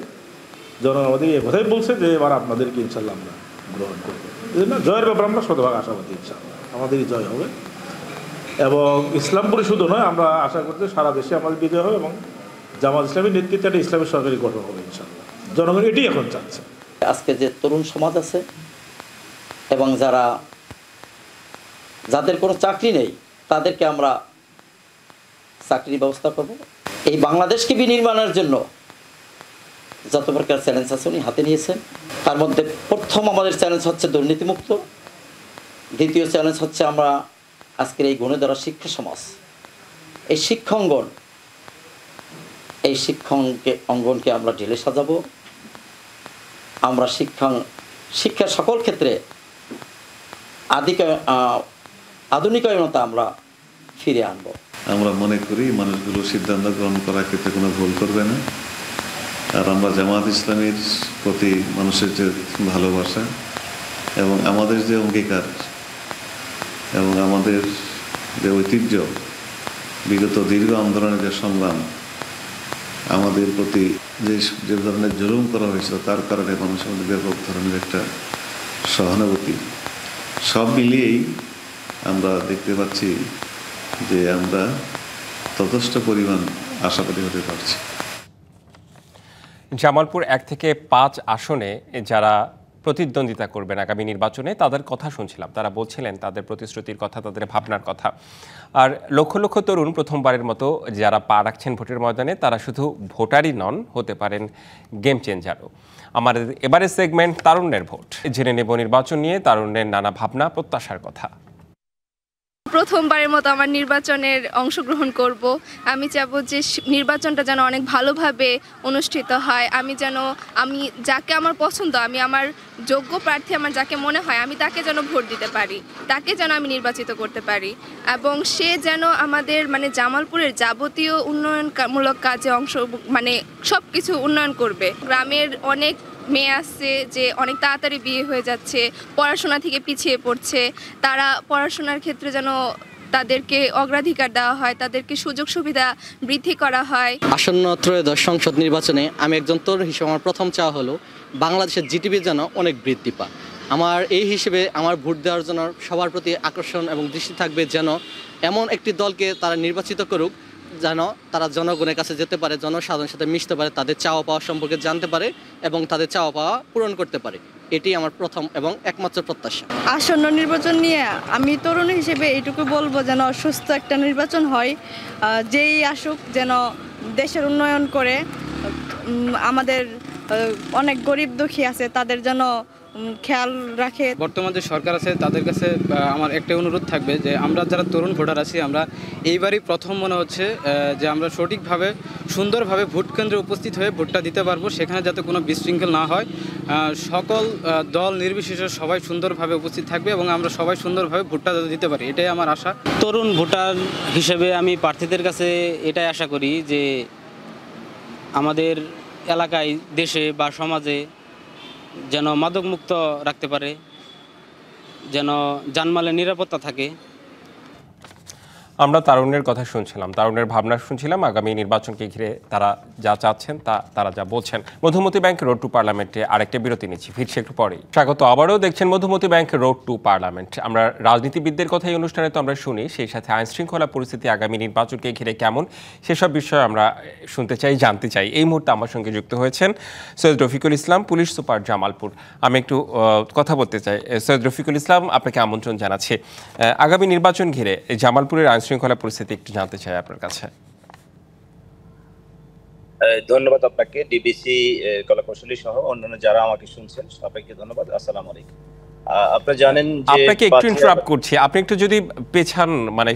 জনগণ আমাদের এ কথাই বলছে যে এবার আপনাদেরকে ইনশাল্লাহ আমরা গ্রহণ করবো। এই জন্য জয়ের ব্যাপারে আমরা শতভাগ আশাবাদী, ইনশাল্লাহ আমাদেরই জয় হবে। এবং ইসলামপুরে শুধু নয়, আমরা আশা করছি সারা দেশে আমাদের বিজয় হবে এবং জামাত ইসলামের নেতৃত্বে একটা ইসলামী সরকারি গঠন হবে ইনশাল্লাহ। জনগণ এটি এখন চাচ্ছে। আজকে যে তরুণ সমাজ আছে এবং যাদের কোনো চাকরি নেই, তাদেরকে আমরা চাকরির ব্যবস্থা করব। এই বাংলাদেশকে বিনির্মাণের জন্য যত প্রকার চ্যালেঞ্জ আছে উনি হাতে নিয়েছেন। তার মধ্যে প্রথম আমাদের চ্যালেঞ্জ হচ্ছে দুর্নীতিমুক্ত, দ্বিতীয় চ্যালেঞ্জ হচ্ছে আমরা আজকের এই গুণে ধরা শিক্ষা সমাজ, এই অঙ্গনকে আমরা ঢেলে সাজাবো। আমরা শিক্ষার সকল ক্ষেত্রে আধুনিকায়নতা আমরা ফিরে আনবো। আমরা মনে করি মানুষগুলো সিদ্ধান্ত গ্রহণ করার ক্ষেত্রে কোনো ভুল করবে না। আর আমরা জামাত ইসলামীর প্রতি মানুষের যে ভালোবাসা এবং আমাদের যে অঙ্গীকার এবং আমাদের যে ঐতিহ্য, বিগত দীর্ঘ আন্দোলনের যে সংগ্রাম, আমাদের প্রতি যে ধরনের জুলুম করা হয়েছিল তার কারণে মানুষের মধ্যে ব্যাপক ধরনের একটা সহানুভূতি, সব মিলিয়েই আমরা দেখতে পাচ্ছি যে আমরা যথেষ্ট পরিমাণ আশাবাদী হতে পারছি। জামালপুর 1 থেকে 5 আসনে যারা প্রতিদ্বন্দ্বিতা করবেন আগামী নির্বাচনে, তাদের কথা শুনছিলাম। তারা বলছিলেন তাদের প্রতিশ্রুতির কথা, তাদের ভাবনার কথা। আর লক্ষ লক্ষ তরুণ প্রথমবারের মতো যারা পা রাখছেন ভোটের ময়দানে, তারা শুধু ভোটারই নন, হতে পারেন গেম চেঞ্জারও। আমার এবারের সেগমেন্ট তারুণ্যের ভোট, জেনে নেব নির্বাচন নিয়ে তারুণ্যের নানা ভাবনা, প্রত্যাশার কথা। প্রথমবারের মতো আমার নির্বাচনের অংশগ্রহণ করব। আমি চাইবো যে নির্বাচনটা যেন অনেক ভালোভাবে অনুষ্ঠিত হয়। আমি যাকে আমার পছন্দ, আমি আমার যোগ্য প্রার্থী, আমার যাকে মনে হয় আমি তাকে যেন ভোট দিতে পারি, তাকে যেন আমি নির্বাচিত করতে পারি এবং সে যেন আমাদের জামালপুরের যাবতীয় উন্নয়নমূলক কাজে সব কিছু উন্নয়ন করবে। গ্রামের অনেক মেয়ে আসছে যে অনেক তাড়াতাড়ি বিয়ে হয়ে যাচ্ছে, পড়াশোনা থেকে পিছিয়ে পড়ছে, তারা পড়াশোনার ক্ষেত্রে যেন তাদেরকে অগ্রাধিকার দেওয়া হয়, তাদেরকে সুযোগ সুবিধা বৃদ্ধি করা হয়। আসন্ন ত্রয়োদশ সংসদ নির্বাচনে আমি একজন তরুণ হিসেবে আমার প্রথম চাওয়া হলো বাংলাদেশের জিডিপি যেন অনেক বৃদ্ধি পায়। আমার এই হিসেবে আমার ভোট দেওয়ার জন্য সবার প্রতি আকর্ষণ এবং দৃষ্টি থাকবে যেন এমন একটি দলকে তারা নির্বাচিত করুক যেন তারা জনগণের কাছে যেতে পারে, জনসাধারণের সাথে মিশতে পারে, তাদের চাওয়া পাওয়া সম্পর্কে জানতে পারে এবং তাদের চাওয়া পাওয়া পূরণ করতে পারে। এটি আমার প্রথম এবং একমাত্র প্রত্যাশা। আসন্ন নির্বাচন নিয়ে আমি তরুণ হিসেবে এইটুকু বলবো যেন সুস্থ একটা নির্বাচন হয়, যেই আসুক যেন দেশের উন্নয়ন করে, আমাদের অনেক গরিব দুঃখী আছে তাদের যেন খেয়াল রাখে। বর্তমান যে সরকার আছে তাদের কাছে আমার একটা অনুরোধ থাকবে যে আমরা যারা তরুণ ভোটার আছি, আমরা এইবারই প্রথম মনে হচ্ছে যে আমরা সঠিকভাবে সুন্দরভাবে ভোট কেন্দ্রে উপস্থিত হয়ে ভোটটা দিতে পারবো, সেখানে যাতে কোনো বিশৃঙ্খল না হয়। সকল দল নির্বিশেষে সবাই সুন্দরভাবে উপস্থিত থাকবে এবং আমরা সবাই সুন্দরভাবে ভোটটা দিতে পারি, এটাই আমার আশা। তরুণ ভোটার হিসেবে আমি প্রার্থীদের কাছে এটাই আশা করি যে আমাদের এলাকায়, দেশে বা সমাজে যেন মাদকমুক্ত রাখতে পারে, যেন জানমালের নিরাপত্তা থাকে। আমরা তারুণ্যের কথা শুনছিলাম, তারুণ্যের ভাবনা শুনছিলাম আগামী নির্বাচনকে ঘিরে তারা যা চাচ্ছেন তারা যা বলছেন। মধুমতি ব্যাংক রোড টু পার্লামেন্টে আরেকটা বিরতি নিচ্ছি, ফিরছি একটু পরেই। স্বাগত, আবারও দেখছেন Madhumati bank road to parliament. আমরা রাজনীতিবিদদের কথা এই অনুষ্ঠানে তো আমরা শুনি, সেই সাথে আইন শৃঙ্খলা পরিস্থিতি আগামী নির্বাচনকে ঘিরে কেমন সেসব বিষয়ে আমরা শুনতে চাই, জানতে চাই। এই মুহূর্তে আমার সঙ্গে যুক্ত হয়েছেন সৈয়দ রফিকুল ইসলাম, পুলিশ সুপার জামালপুর। আমি একটু কথা বলতে চাই। সৈয়দ রফিকুল ইসলাম, আপনাকে আমন্ত্রণ জানাচ্ছি। আগামী নির্বাচন ঘিরে জামালপুরের আইন শৃঙ্খলা পরিস্থিতি একটু জানতে চাই আপনার কাছে। ধন্যবাদ আপনাকে, ডিবিসি কলাকৌশলী সহ অন্যান্য যারা আমাকে শুনছেন সবাইকে ধন্যবাদ। আসসালামু আলাইকুম। আপনারা জানেন যে আপনাকে একটু ইন্টারাপ্ট করছি, আপনি একটু যদি পেছান, মানে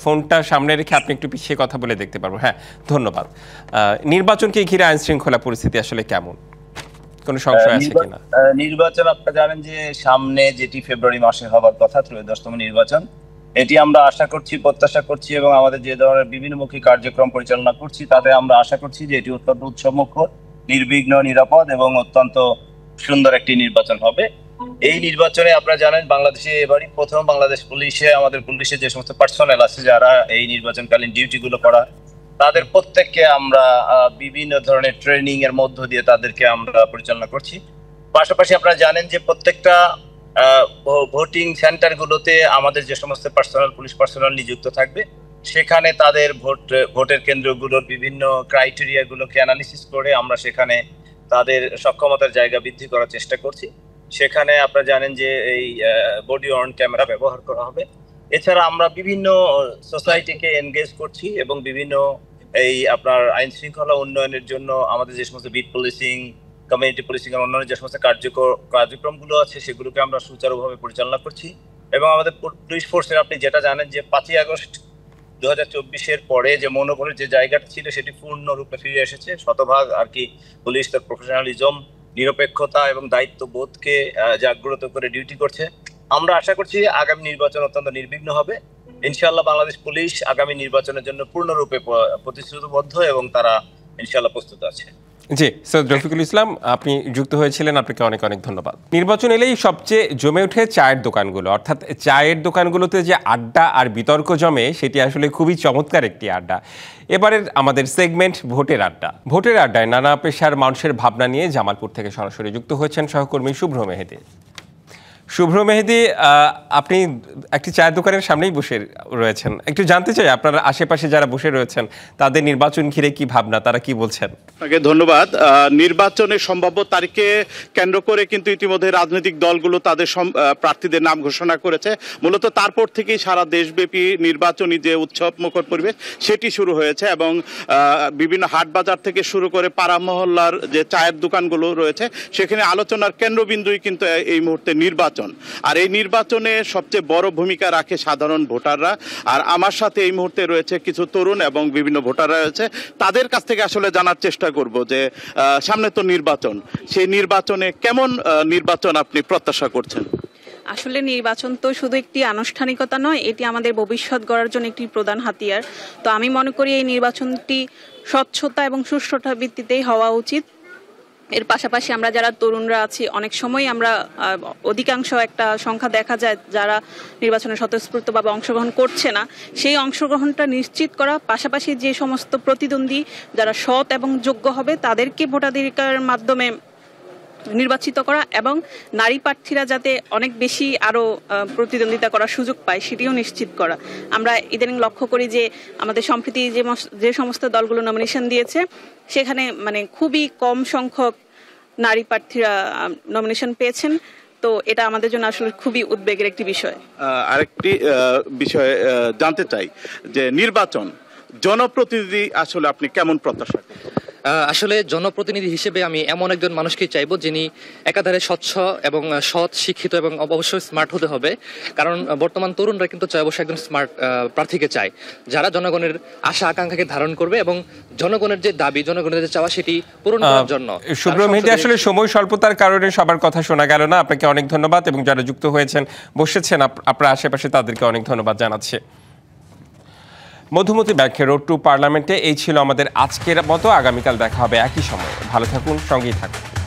ফোনটা সামনে রেখে আপনি একটু পিছিয়ে কথা বলে দেখতে পারবো। হ্যাঁ, ধন্যবাদ। নির্বাচনকে ঘিরে আইন শৃঙ্খলা পরিস্থিতি আসলে কেমন, কোনো সংশয় আছে কিনা? নির্বাচন আপনারা জানেন যে সামনে যেটি ফেব্রুয়ারি মাসে হবার কথা, 13তম নির্বাচন, এটি আমরা আশা করছি, প্রত্যাশা করছি এবং আমাদের যে ধরনের বিভিন্নমুখী কার্যক্রম পরিচালনা করছি তাতে আমরা আশা করছি যে এটি অত্যন্ত উৎসবমুখর, নির্বিঘ্ন, নিরাপদ এবং অত্যন্ত সুন্দর একটি নির্বাচন হবে। এই নির্বাচনে আপনারা জানেন বাংলাদেশে এবারই প্রথম বাংলাদেশ পুলিশে, আমাদের পুলিশে যে সমস্ত পার্সোনেল আছে যারা এই নির্বাচনকালীন ডিউটিগুলো করা, তাদের প্রত্যেককে আমরা বিভিন্ন ধরনের ট্রেনিং এর মধ্য দিয়ে তাদেরকে আমরা পরিচালনা করছি। পাশাপাশি আপনারা জানেন যে প্রত্যেকটা ভোটিং সেন্টারগুলোতে আমাদের যে সমস্ত পার্সোনাল পুলিশ পার্সোনাল নিযুক্ত থাকবে, সেখানে তাদের ভোটের কেন্দ্রগুলোর বিভিন্ন ক্রাইটেরিয়াগুলোকে অ্যানালিসিস করে আমরা সেখানে তাদের সক্ষমতার জায়গা বৃদ্ধি করার চেষ্টা করছি। সেখানে আপনারা জানেন যে এই বডি অন ক্যামেরা ব্যবহার করা হবে। এছাড়া আমরা বিভিন্ন সোসাইটিকে এনগেজ করছি এবং বিভিন্ন এই আপনার আইন শৃঙ্খলা উন্নয়নের জন্য আমাদের যে সমস্ত বিট পুলিশিং, কমিউনিটি পুলিশিং এর অন্যান্য যে সমস্ত কার্যক্রমগুলো আছে সেগুলোকে আমরা সুচারুভাবে পরিচালনা করছি। এবং আমাদের পুলিশ ফোর্সের আপনি যেটা জানেন যে 5ই আগস্ট 2024-এর পরে যে মনোবলের যে জায়গাটা ছিল সেটি পূর্ণরূপে ফিরে এসেছে। শতভাগ আর কি পুলিশ তার প্রফেশনালিজম, নিরপেক্ষতা এবং দায়িত্ববোধকে জাগ্রত করে ডিউটি করছে। আমরা আশা করছি আগামী নির্বাচন অত্যন্ত নির্বিঘ্ন হবে। ইনশাআল্লাহ বাংলাদেশ পুলিশ আগামী নির্বাচনের জন্য পূর্ণরূপে প্রতিশ্রুতিবদ্ধ এবং তারা ইনশাআল্লাহ প্রস্তুত আছে। জি, সৈয়দ রফিকুল ইসলাম, আপনি যুক্ত হয়েছিলেন, আপনাকে অনেক অনেক ধন্যবাদ। নির্বাচন এলেই সবচেয়ে জমে ওঠে চায়ের দোকানগুলো, অর্থাৎ চায়ের দোকানগুলোতে যে আড্ডা আর বিতর্ক জমে সেটি আসলে খুবই চমৎকার একটি আড্ডা। এবারের আমাদের সেগমেন্ট ভোটের আড্ডা। ভোটের আড্ডায় নানা পেশার মানুষের ভাবনা নিয়ে জামালপুর থেকে সরাসরি যুক্ত হয়েছেন সহকর্মী শুভ্র মেহেদী। শুভ্র মেহেদী, আপনি একটি চায়ের দোকানের সামনেই বসে রয়েছেন, একটু জানতে চাই আপনার আশেপাশে যারা বসে রয়েছেন তাদের নির্বাচন ঘিরে কি ভাবনা, তারা কি বলছেন? আপনাকে ধন্যবাদ। নির্বাচনের সম্ভাব্য তারিখকে কেন্দ্র করে কিন্তু ইতিমধ্যে রাজনৈতিক দলগুলো তাদের প্রার্থীদের নাম ঘোষণা করেছে। মূলত তারপর থেকেই সারা দেশব্যাপী নির্বাচনী যে উৎসব মুখর পরিবেশ সেটি শুরু হয়েছে এবং বিভিন্ন হাট বাজার থেকে শুরু করে পাড়া মহল্লার যে চায়ের দোকানগুলো রয়েছে সেখানে আলোচনার কেন্দ্রবিন্দুই কিন্তু এই মুহূর্তে নির্বাচন। আর এই নির্বাচনে সবচেয়ে বড় ভূমিকা রাখে সাধারণ ভোটাররা। আর আমার সাথে এই মুহূর্তে রয়েছে কিছু তরুণ এবং বিভিন্ন ভোটাররা রয়েছে, তাদের কাছ থেকে আসলে জানার চেষ্টা করব যে সামনে তো নির্বাচন, সেই নির্বাচনে কেমন নির্বাচন আপনি প্রত্যাশা করছেন? আসলে নির্বাচন তো শুধু একটি আনুষ্ঠানিকতা নয়, এটি আমাদের ভবিষ্যৎ গড়ার জন্য একটি প্রধান হাতিয়ার। তো আমি মনে করি এই নির্বাচনটি স্বচ্ছতা এবং সুষ্ঠুতা ভিত্তিতেই হওয়া উচিত। এর পাশাপাশি আমরা যারা তরুণরা আছি, অনেক সময় আমরা অধিকাংশ একটা সংখ্যা দেখা যায় যারা নির্বাচনে স্বতঃস্ফূর্তভাবে অংশগ্রহণ করছে না, সেই অংশগ্রহণটা নিশ্চিত করা, পাশাপাশি যে সমস্ত প্রতিদ্বন্দ্বী যারা সৎ এবং যোগ্য হবে তাদেরকে ভোটাধিকারের মাধ্যমে নির্বাচিত করা এবং নারী প্রার্থীরা যাতে অনেক বেশি আরো প্রতিদ্বন্দ্বিতা করার সুযোগ পায় সেটিও নিশ্চিত করা। আমরা ইদানিং লক্ষ্য করি যে আমাদের সম্প্রতি যে সমস্ত দলগুলো নমিনেশন দিয়েছে সেখানে মানে খুবই কম সংখ্যক নারী প্রার্থীরা নমিনেশন পেয়েছেন। তো এটা আমাদের জন্য আসলে খুবই উদ্বেগের একটি বিষয়। আরেকটি বিষয় জানতে চাই যে নির্বাচন জনপ্রতিনিধি আসলে আপনি কেমন প্রত্যাশা করেন? আসলে জনপ্রতিনিধি হিসেবে আমি এমন একজন মানুষকে চাইবো যিনি একাধারে স্বচ্ছ এবং সৎ, শিক্ষিত এবং অবশ্যই স্মার্ট হতে হবে। কারণ বর্তমান তরুণরা কিন্তু অবশ্যই একজন স্মার্ট প্রার্থীকে চায়, যারা জনগণের আশা আকাঙ্ক্ষাকে ধারণ করবে এবং জনগণের যে দাবি, জনগণের যে চাওয়া সেটি পূরণ করার জন্য। শুভ্র মেহেদী, আসলে সময় স্বল্পতার কারণে সবার কথা শোনা গেল না, আপনাকে অনেক ধন্যবাদ এবং যারা যুক্ত হয়েছেন বসেছেন আপনার আশেপাশে তাদেরকে অনেক ধন্যবাদ জানাচ্ছি। মধুমতি ব্যাংক রোড টু পার্লামেন্টে এই ছিল আমাদের আজকের মতো। আগামীকাল দেখা হবে একই সময়ে। ভালো থাকুন, সঙ্গেই থাকুন।